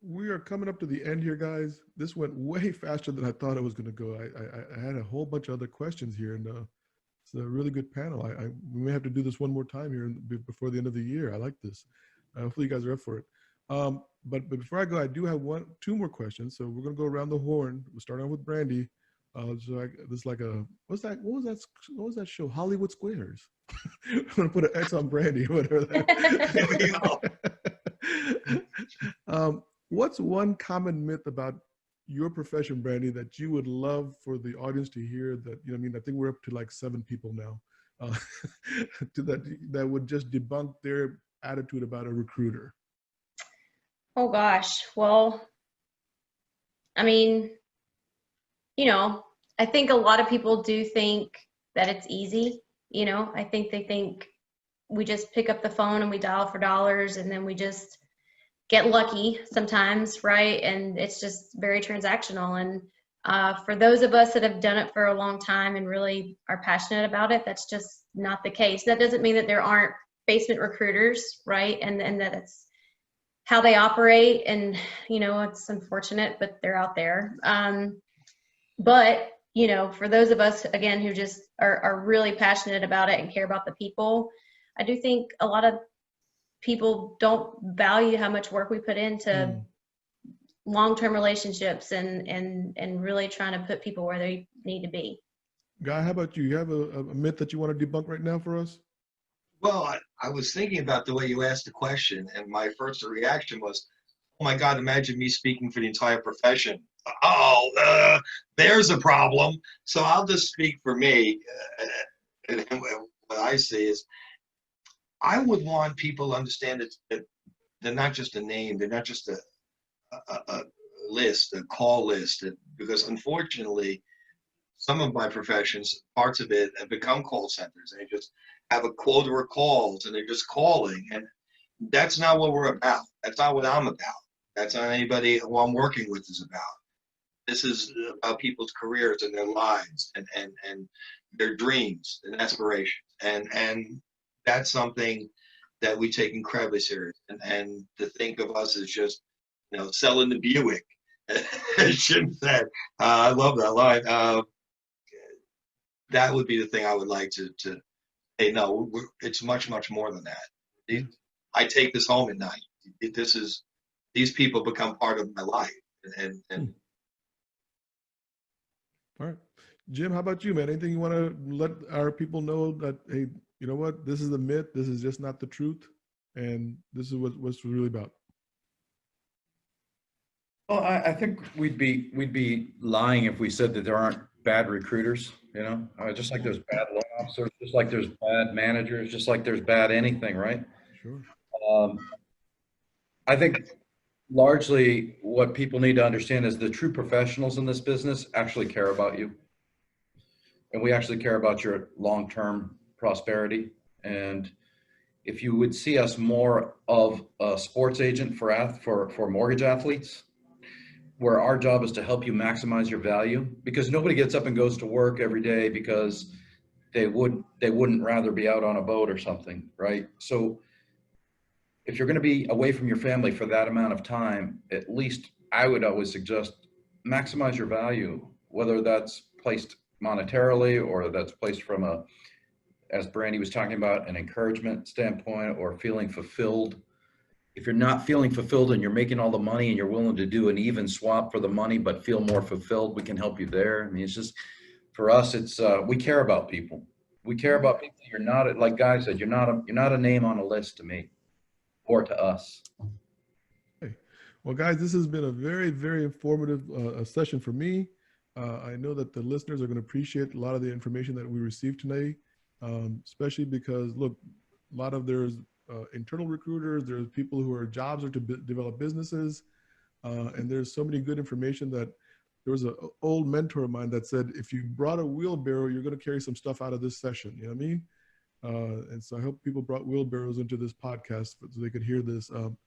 We are coming up to the end here, guys. This went way faster than I thought it was going to go. I had a whole bunch of other questions here, and it's a really good panel. We may have to do this one more time here before the end of the year. I like this. Hopefully, you guys are up for it. But before I go, I do have two more questions. So we're going to go around the horn. We'll start off with Brandy. What was that show? Hollywood Squares. I'm going to put an X on Brandy. Whatever that. What's one common myth about your profession, Brandy, that you would love for the audience to hear? That, you know, I mean, I think we're up to like 7 people now, that would just debunk their attitude about a recruiter. Oh gosh, well, I mean, you know, I think a lot of people do think that it's easy. You know, I think they think we just pick up the phone and we dial for dollars and then we just get lucky sometimes, right? And it's just very transactional. And for those of us that have done it for a long time and really are passionate about it, that's just not the case. That doesn't mean that there aren't basement recruiters, right? And that it's how they operate. And, you know, it's unfortunate, but they're out there. But, you know, for those of us, again, who just are really passionate about it and care about the people, I do think a lot of people don't value how much work we put into long-term relationships and really trying to put people where they need to be. Guy, how about you? You have a myth that you want to debunk right now for us? Well, I was thinking about the way you asked the question, and my first reaction was, oh my God, imagine me speaking for the entire profession. Oh, there's a problem. So I'll just speak for me. And what I say is, I would want people to understand that they're not just a name, they're not just a list, a call list, because unfortunately, some of my professions, parts of it have become call centers. They just have a quota of calls and they're just calling. And that's not what we're about. That's not what I'm about. That's not anybody who I'm working with is about. This is about people's careers and their lives and their dreams and aspirations. And that's something that we take incredibly serious. And to think of us as just, you know, selling the Buick, as Jim said. I love that line. That would be the thing I would like to say, no, it's much, much more than that. I take this home at night. These people become part of my life. And All right. Jim, how about you, man? Anything you want to let our people know that, hey, you know what? This is a myth. This is just not the truth. And this is what's really about. Well, I think we'd be lying if we said that there aren't bad recruiters, you know, just like there's bad loan officers, just like there's bad managers, just like there's bad anything, right? Sure. I think largely what people need to understand is the true professionals in this business actually care about you. And we actually care about your long-term prosperity. And if you would see us more of a sports agent for mortgage athletes, where our job is to help you maximize your value, because nobody gets up and goes to work every day because they wouldn't rather be out on a boat or something, right? So if you're going to be away from your family for that amount of time, at least I would always suggest maximize your value, whether that's placed monetarily or that's placed from a, as Brandy was talking about, an encouragement standpoint or feeling fulfilled. If you're not feeling fulfilled and you're making all the money and you're willing to do an even swap for the money but feel more fulfilled, we can help you there. I mean, it's just, for us, it's we care about people. We care about people. You're not, like Guy said, you're not a name on a list to me or to us. Hey. Well, guys, this has been a very, very informative session for me. I know that the listeners are going to appreciate a lot of the information that we received today, especially because, look, a lot of there's internal recruiters, there's people who are jobs are to develop businesses, and there's so many good information that there was an old mentor of mine that said, if you brought a wheelbarrow, you're going to carry some stuff out of this session. You know what I mean? And so I hope people brought wheelbarrows into this podcast so they could hear this. I'm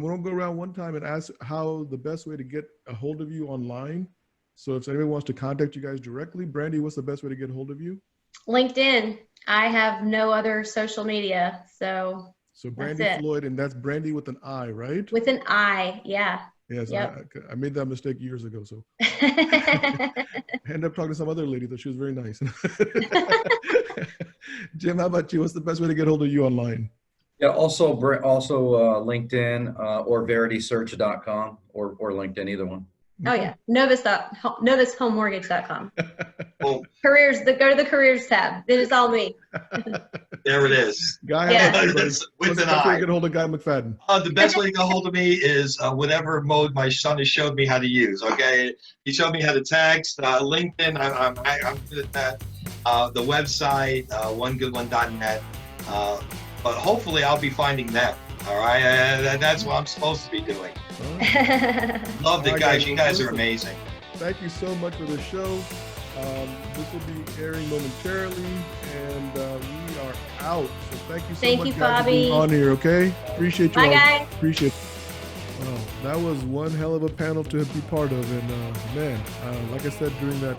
going to go around one time and ask how the best way to get a hold of you online. So if anybody wants to contact you guys directly, Brandy, what's the best way to get a hold of you? LinkedIn. I have no other social media, so Brandy Floyd, and that's Brandy with an I, right? With an I, yeah. Yes, yep. I made that mistake years ago. So I ended up talking to some other lady that she was very nice. Jim, how about you? What's the best way to get hold of you online? Yeah, also LinkedIn or veritysearch.com or LinkedIn, either one. Oh yeah, novishomemortgage.com. Well, careers, go to the careers tab. It is all me. There it is. Guy, yeah. With an I. I. Get hold of Guy McFadden. The best way to get hold of me is whatever mode my son has showed me how to use. Okay, he showed me how to text. LinkedIn, I'm good at that. The website, onegoodone.net. But hopefully, I'll be finding them. All right, that's what I'm supposed to be doing. All right. Love All it, right, guys. You guys are listen. amazing. Thank you so much for the show. This will be airing momentarily, and we are out. So thank you so Thank much, you, guys, for being Bobby. on here. Okay, appreciate you Bye, all. guys. Appreciate it. Wow, that was one hell of a panel to be part of, and man, like I said during that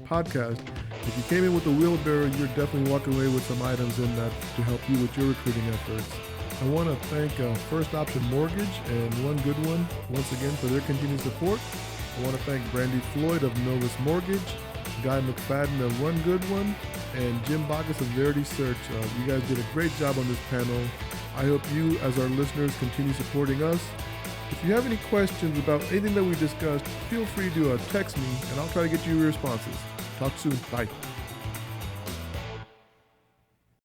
podcast, if you came in with a wheelbarrow, you're definitely walking away with some items in that to help you with your recruiting efforts. I want to thank First Option Mortgage and One Good One once again for their continued support. I want to thank Brandy Floyd of Novus Mortgage, Guy McFadden of One Good One, and Jim Bacchus of Verity Search. You guys did a great job on this panel. I hope you, as our listeners, continue supporting us. If you have any questions about anything that we discussed, feel free to text me, and I'll try to get you your responses. Talk soon. Bye.